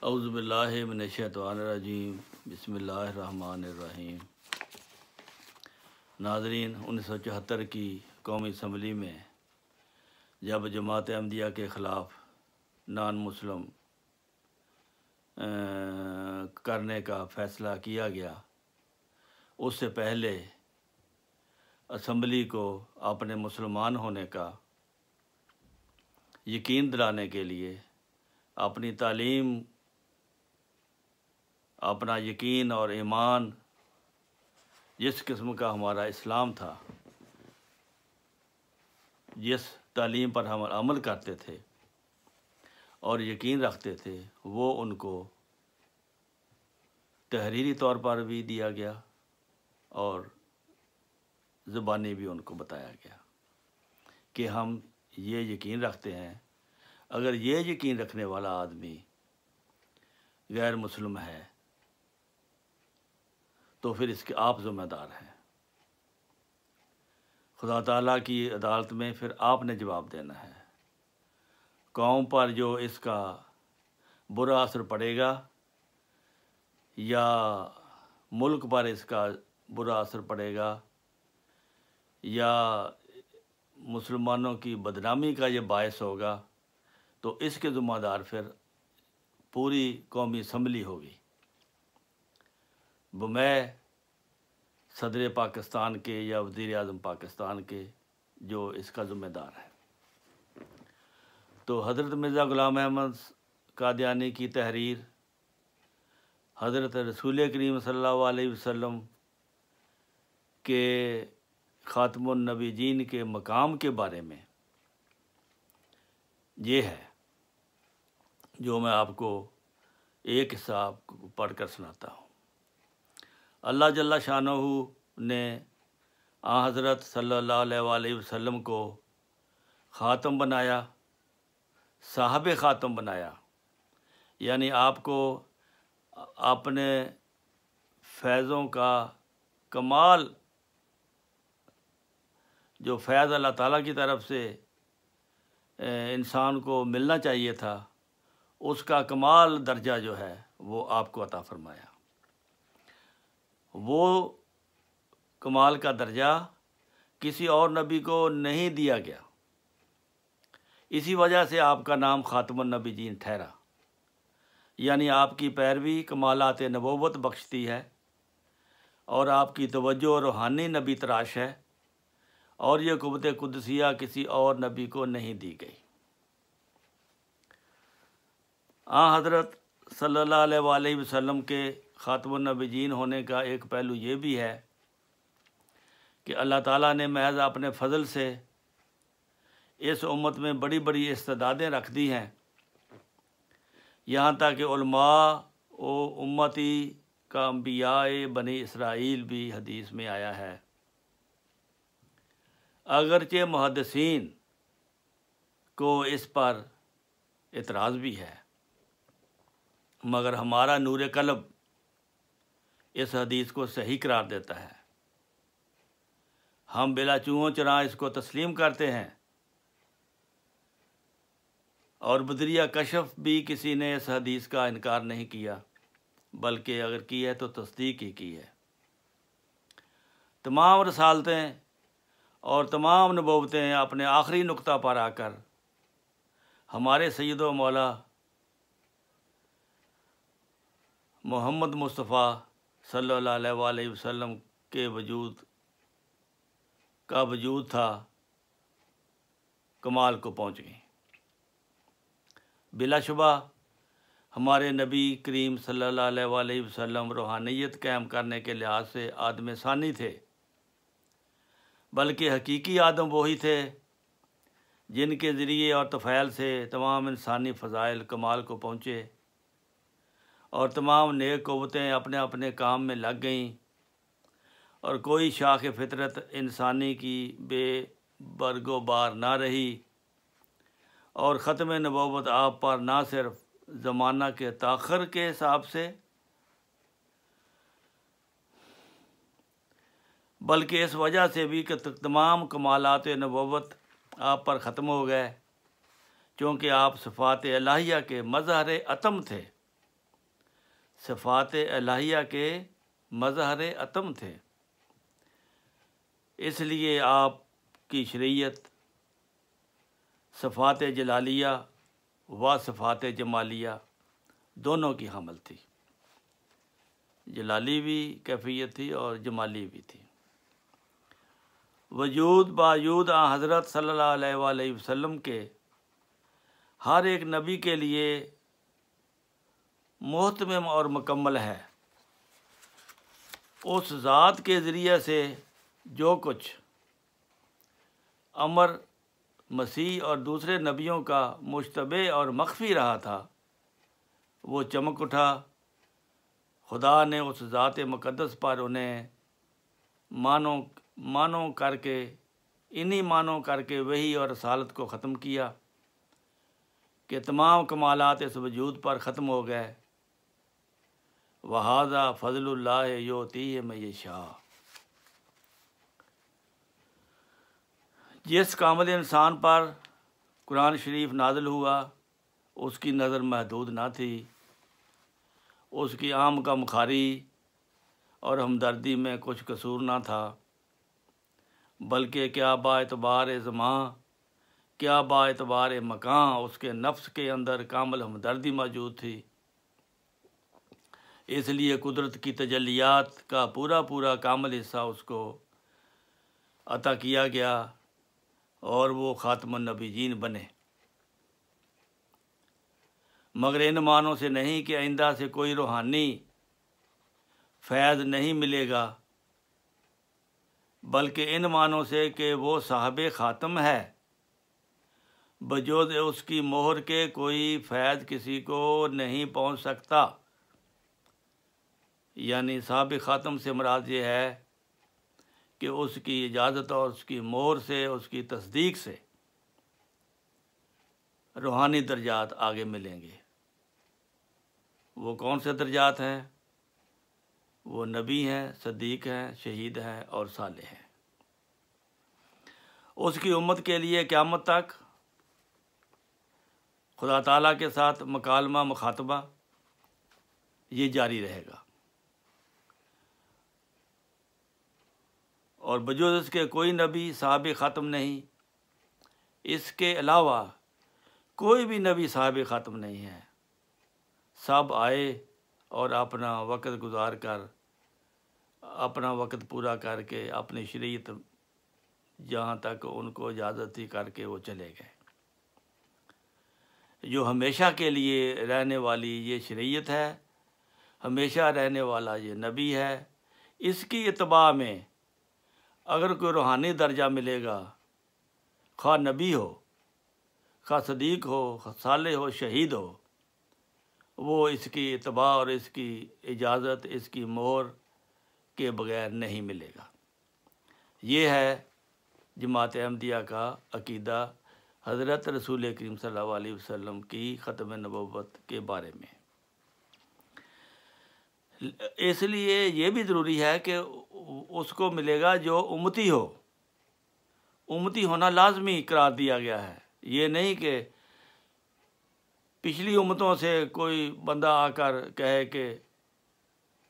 اعوذ باللہ من الشیطان الرجیم، بسم اللہ الرحمن الرحیم۔ ناظرین، 1974 کی قومی اسمبلی میں جب جماعت احمدیہ کے خلاف نان مسلم کرنے کا فیصلہ کیا گیا، اس سے پہلے اسمبلی کو اپنے مسلمان ہونے کا یقین دلانے کے لیے اپنی تعلیم، اپنا یقین اور ایمان، جس قسم کا ہمارا اسلام تھا، جس تعلیم پر ہم عمل کرتے تھے اور یقین رکھتے تھے، وہ ان کو تحریری طور پر بھی دیا گیا اور زبانی بھی ان کو بتایا گیا کہ ہم یہ یقین رکھتے ہیں، اگر یہ یقین رکھنے والا آدمی غیر مسلم ہے تو پھر اس کے آپ ذمہ دار ہیں۔ خدا تعالیٰ کی عدالت میں پھر آپ نے جواب دینا ہے۔ قوم پر جو اس کا برا اثر پڑے گا یا ملک پر اس کا برا اثر پڑے گا یا مسلمانوں کی بدنامی کا یہ باعث ہوگا، تو اس کے ذمہ دار پھر پوری قومی اسمبلی ہوگی، بمیں صدر پاکستان کے یا وزیر اعظم پاکستان کے، جو اس کا ذمہ دار ہے۔ تو حضرت مرزا غلام احمد قادیانی کی تحریر، حضرت رسول کریم صلی اللہ علیہ وسلم کے خاتم النبیین کے مقام کے بارے میں یہ ہے جو میں آپ کو ایک حصہ آپ کو پڑھ کر سناتا ہوں۔ اللہ جل شانہ نے حضرت صلی اللہ علیہ وسلم کو خاتم بنایا، صاحب خاتم بنایا، یعنی آپ کو اپنے فیضوں کا کمال، جو فیض اللہ تعالیٰ کی طرف سے انسان کو ملنا چاہیے تھا، اس کا کمال درجہ جو ہے وہ آپ کو عطا فرمایا۔ وہ کمال کا درجہ کسی اور نبی کو نہیں دیا گیا، اسی وجہ سے آپ کا نام خاتم النبیین ٹھہرا، یعنی آپ کی پیروی کمالات نبوت بخشتی ہے اور آپ کی توجہ روحانی نبی تراش ہے، اور یہ قوت قدسیہ کسی اور نبی کو نہیں دی گئی۔ حضرت صلی اللہ علیہ وسلم کے خاتم النبیین ہونے کا ایک پہلو یہ بھی ہے کہ اللہ تعالیٰ نے محض اپنے فضل سے اس امت میں بڑی بڑی استعدادیں رکھ دی ہیں، یہاں تک کہ علماء و امتی کا انبیاء بنی اسرائیل بھی حدیث میں آیا ہے۔ اگرچہ محدثین کو اس پر اعتراض بھی ہے، مگر ہمارا نور قلب اس حدیث کو صحیح قرار دیتا ہے، ہم بلا چوں چراں اس کو تسلیم کرتے ہیں، اور بدریہ کشف بھی کسی نے اس حدیث کا انکار نہیں کیا، بلکہ اگر کی ہے تو تصدیق ہی کی ہے۔ تمام رسالتیں اور تمام نبوتیں اپنے آخری نقطہ پر آ کر ہمارے سید و مولا محمد مصطفیٰ صلی اللہ علیہ وسلم کے وجود تھا کمال کو پہنچ گئیں۔ بلا شبہ ہمارے نبی کریم صلی اللہ علیہ وسلم روحانیت قائم کرنے کے لحاظ سے آدم ثانی تھے، بلکہ حقیقی آدم وہی تھے جن کے ذریعے اور طفیل سے تمام انسانی فضائل کمال کو پہنچے اور تمام نیک قوتیں اپنے اپنے کام میں لگ گئیں، اور کوئی شاخ فطرت انسانی کی بے برگ و بار نہ رہی، اور ختم نبوت آپ پر نہ صرف زمانہ کے تاخر کے حساب سے بلکہ اس وجہ سے بھی کہ تمام کمالات نبوت آپ پر ختم ہو گئے، چونکہ آپ صفات الہیہ کے مظہر اتم تھے۔ صفات الہیہ کے مظہر اتم تھے، اس لیے آپ کی شریعت صفات جلالیہ و صفات جمالیہ دونوں کی حامل تھی، جلالی بھی کیفیت تھی اور جمالی بھی تھی۔ وجود باوجود حضرت صلی اللہ علیہ وآلہ وسلم کے ہر ایک نبی کے لیے محتمم اور مکمل ہے۔ اس ذات کے ذریعے سے جو کچھ امر مسیح اور دوسرے نبیوں کا مشتبہ اور مخفی رہا تھا، وہ چمک اٹھا۔ خدا نے اس ذات مقدس پر انہیں مانو کر کے وحی اور رسالت کو ختم کیا کہ تمام کمالات اس وجود پر ختم ہو گئے۔ وَهَذَا فَضْلُ اللَّهِ يُؤْتِیہِ مَن یَشَاءُ۔ جس کامل انسان پر قرآن شریف نازل ہوا اس کی نظر محدود نہ تھی، اس کی عام غمخواری اور ہمدردی میں کچھ قصور نہ تھا، بلکہ کیا با اعتبار زمان، کیا با اعتبار مکان اس کے نفس کے اندر کامل ہمدردی موجود تھی۔ اس لیے قدرت کی تجلیات کا پورا کامل حصہ اس کو عطا کیا گیا اور وہ خاتم النبیین بنے، مگر ان معنوں سے نہیں کہ آئندہ سے کوئی روحانی فیض نہیں ملے گا، بلکہ ان معنوں سے کہ وہ صاحب خاتم ہے، بجوز اس کی مہر کے کوئی فیض کسی کو نہیں پہنچ سکتا۔ یعنی صاحب خاتم سے مراد یہ ہے کہ اس کی اجازت اور اس کی مہر سے، اس کی تصدیق سے روحانی درجات آگے ملیں گے۔ وہ کون سے درجات ہیں؟ وہ نبی ہیں، صدیق ہیں، شہید ہیں اور صالح ہیں۔ اس کی امت کے لیے قیامت تک خدا تعالیٰ کے ساتھ مکالمہ مخاطبہ یہ جاری رہے گا، اور بجوز اس کے کوئی نبی صاحب خاتم نہیں۔ اس کے علاوہ کوئی بھی نبی صاحب خاتم نہیں ہے۔ سب آئے اور اپنا وقت گزار کر، اپنا وقت پورا کر کے، اپنی شریعت جہاں تک ان کو اجازت تھی کر کے وہ چلے گئے۔ جو ہمیشہ کے لیے رہنے والی یہ شریعت ہے، ہمیشہ رہنے والا یہ نبی ہے، اس کی اتباع میں اگر کوئی روحانی درجہ ملے گا، خواہ نبی ہو، خواہ صدیق ہو، خواہ صالح ہو، شہید ہو، وہ اس کی اتباع اور اس کی اجازت، اس کی مہر کے بغیر نہیں ملے گا۔ یہ ہے جماعت احمدیہ کا عقیدہ حضرت رسول کریم صلی اللہ علیہ وسلم کی ختم نبوت کے بارے میں۔ اس لیے یہ بھی ضروری ہے کہ اس کو ملے گا جو امتی ہو۔ امتی ہونا لازمی قرار دیا گیا ہے۔ یہ نہیں کہ پچھلی امتوں سے کوئی بندہ آ کر کہے کہ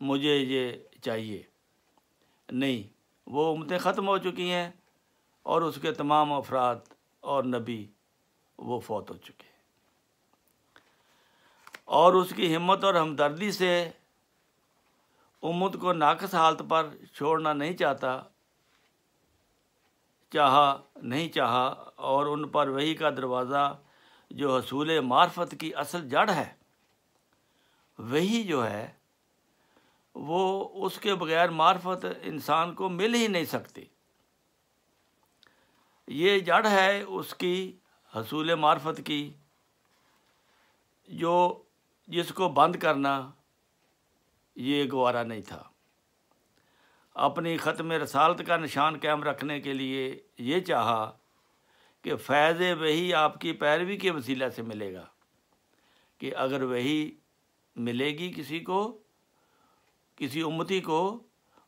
مجھے یہ چاہیے، نہیں، وہ امتیں ختم ہو چکی ہیں اور اس کے تمام افراد اور نبی وہ فوت ہو چکے ہیں، اور اس کی ہمت اور ہمدردی سے امت کو ناقص حالت پر چھوڑنا نہیں چاہا اور ان پر وحی کا دروازہ جو حصول معرفت کی اصل جڑ ہے، وحی جو ہے وہ اس کے بغیر معرفت انسان کو مل ہی نہیں سکتی۔ یہ جڑ ہے اس کی حصول معرفت کی، جس کو بند کرنا یہ گوارا نہیں تھا۔ اپنی ختم رسالت کا نشان قائم رکھنے کے لیے یہ چاہا کہ فیض وحی آپ کی پیروی کے وسیلہ سے ملے گا، کہ اگر وحی ملے گی کسی امتی کو،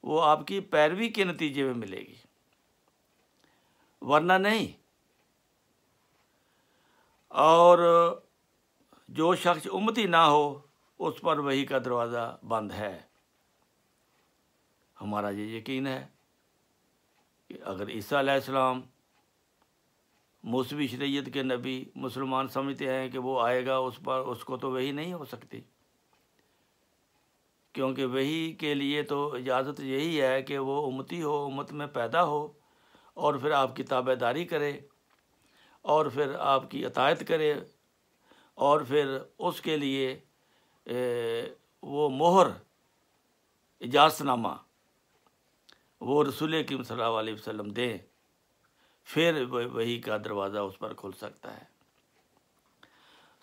وہ آپ کی پیروی کے نتیجے میں ملے گی، ورنہ نہیں۔ اور جو شخص امتی نہ ہو اس پر وحی کا دروازہ بند ہے۔ ہمارا یہ یقین ہے کہ اگر عیسیٰ علیہ السلام موسوی شریعت کے نبی مسلمان سمجھتے ہیں کہ وہ آئے گا، اس کو تو وحی نہیں ہو سکتی، کیونکہ وحی کے لیے تو اجازت یہی ہے کہ وہ امتی ہو، امت میں پیدا ہو، اور پھر آپ کی تابع داری کرے، اور پھر آپ کی اطاعت کرے، اور پھر اس کے لیے وہ مہر، اجازت نامہ وہ رسول کریم صلی اللہ علیہ وسلم دیں، پھر وحی کا دروازہ اس پر کھل سکتا ہے۔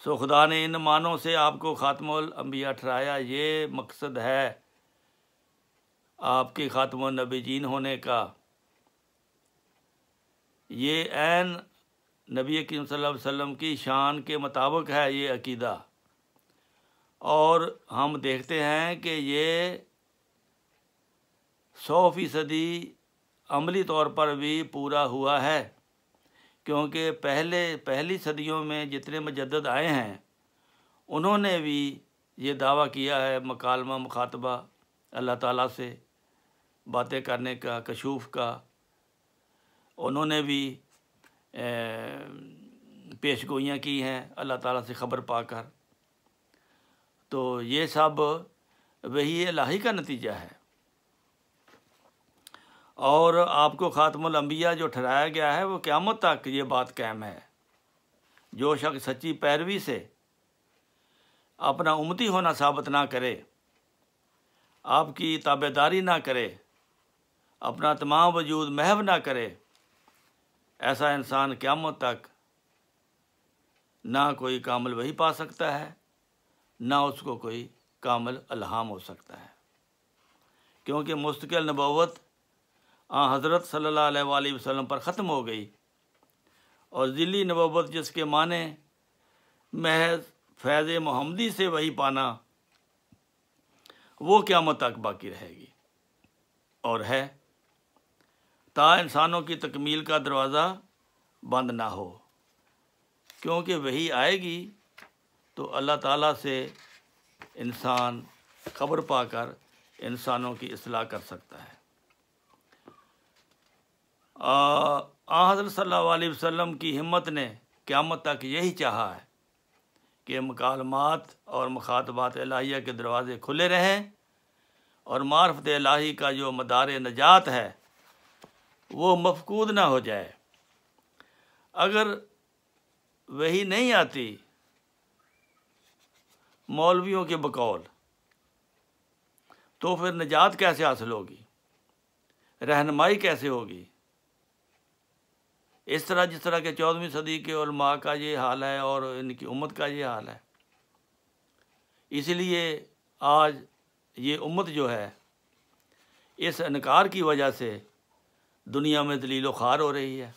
سو خدا نے ان معنوں سے آپ کو خاتم الانبیاء ٹھہرایا۔ یہ مقصد ہے آپ کے خاتم النبیین ہونے کا۔ یہ عین نبی کریم صلی اللہ علیہ وسلم کی شان کے مطابق ہے یہ عقیدہ، اور ہم دیکھتے ہیں کہ یہ 100% عملی طور پر بھی پورا ہوا ہے، کیونکہ پہلی صدیوں میں جتنے مجدد آئے ہیں انہوں نے بھی یہ دعویٰ کیا ہے، مکالمہ مخاطبہ اللہ تعالیٰ سے باتیں کرنے کا، کشوف کا، انہوں نے بھی پیش گوئیاں کی ہیں اللہ تعالیٰ سے خبر پا کر۔ تو یہ سب وحی الہی کا نتیجہ ہے، اور آپ کو خاتم الانبیاء جو ٹھہرایا گیا ہے وہ قیامت تک یہ بات قائم ہے۔ جو شخص سچی پیروی سے اپنا امتی ہونا ثابت نہ کرے، آپ کی تابع داری نہ کرے، اپنا تمام وجود محو نہ کرے، ایسا انسان قیامت تک نہ کوئی کامل وحی پا سکتا ہے، نہ اس کو کوئی کامل الہام ہو سکتا ہے، کیونکہ مستقل نبوت حضرت صلی اللہ علیہ وآلہ وسلم پر ختم ہو گئی، اور ذیلی نبوت جس کے معنی محض فیض محمدی سے وحی پانا، وہ قیامت تک باقی رہے گی، اور ہے تا انسانوں کی تکمیل کا دروازہ بند نہ ہو، کیونکہ وحی آئے گی تو اللہ تعالیٰ سے انسان خبر پا کر انسانوں کی اصلاح کر سکتا ہے۔ حضرت صلی اللہ علیہ وسلم کی ہمت نے قیامت تک یہی چاہا ہے کہ مکالمات اور مخاطبات الہیہ کے دروازے کھلے رہیں، اور معرفت الہی کا جو مدار نجات ہے وہ مفقود نہ ہو جائے۔ اگر وحی نہیں آتی مولویوں کے بقول، تو پھر نجات کیسے حاصل ہوگی، رہنمائی کیسے ہوگی؟ اس طرح جس طرح کہ 14ویں صدی کے علماء کا یہ حال ہے اور ان کی امت کا یہ حال ہے۔ اس لیے آج یہ امت جو ہے اس انکار کی وجہ سے دنیا میں ذلیل و خوار ہو رہی ہے۔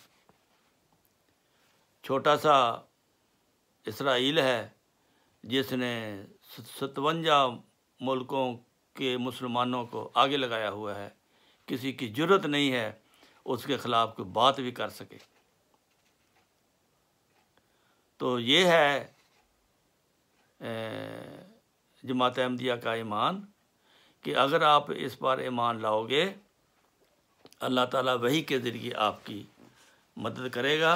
چھوٹا سا اسرائیل ہے جس نے 57 ملکوں کے مسلمانوں کو آگے لگایا ہوا ہے، کسی کی جرت نہیں ہے اس کے خلاف کوئی بات بھی کر سکے۔ تو یہ ہے جماعت احمدیہ کا ایمان، کہ اگر آپ اس پر ایمان لاؤ گے، اللہ تعالیٰ وحی کے ذریعے آپ کی مدد کرے گا،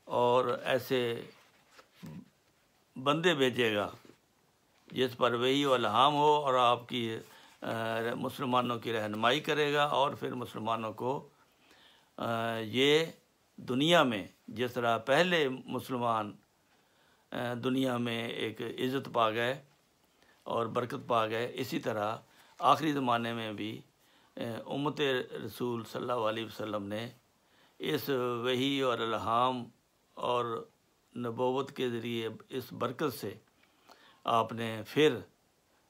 اور ایسے بندے بھیجے گا جس پر وحی و الہام ہو، اور آپ کی مسلمانوں کی رہنمائی کرے گا، اور پھر مسلمانوں کو یہ دنیا میں جس طرح پہلے مسلمان دنیا میں ایک عزت پا گئے اور برکت پا گئے، اسی طرح آخری زمانے میں بھی امت رسول صلی اللہ علیہ وسلم نے اس وحی اور الہام اور نبوت کے ذریعے اس برکت سے آپ نے پھر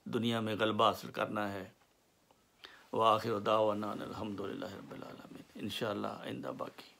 دنیا میں غلبہ حاصل کرنا ہے۔ وآخر دعوانا الحمدللہ رب العالمین۔ انشاءاللہ آئندہ باقی۔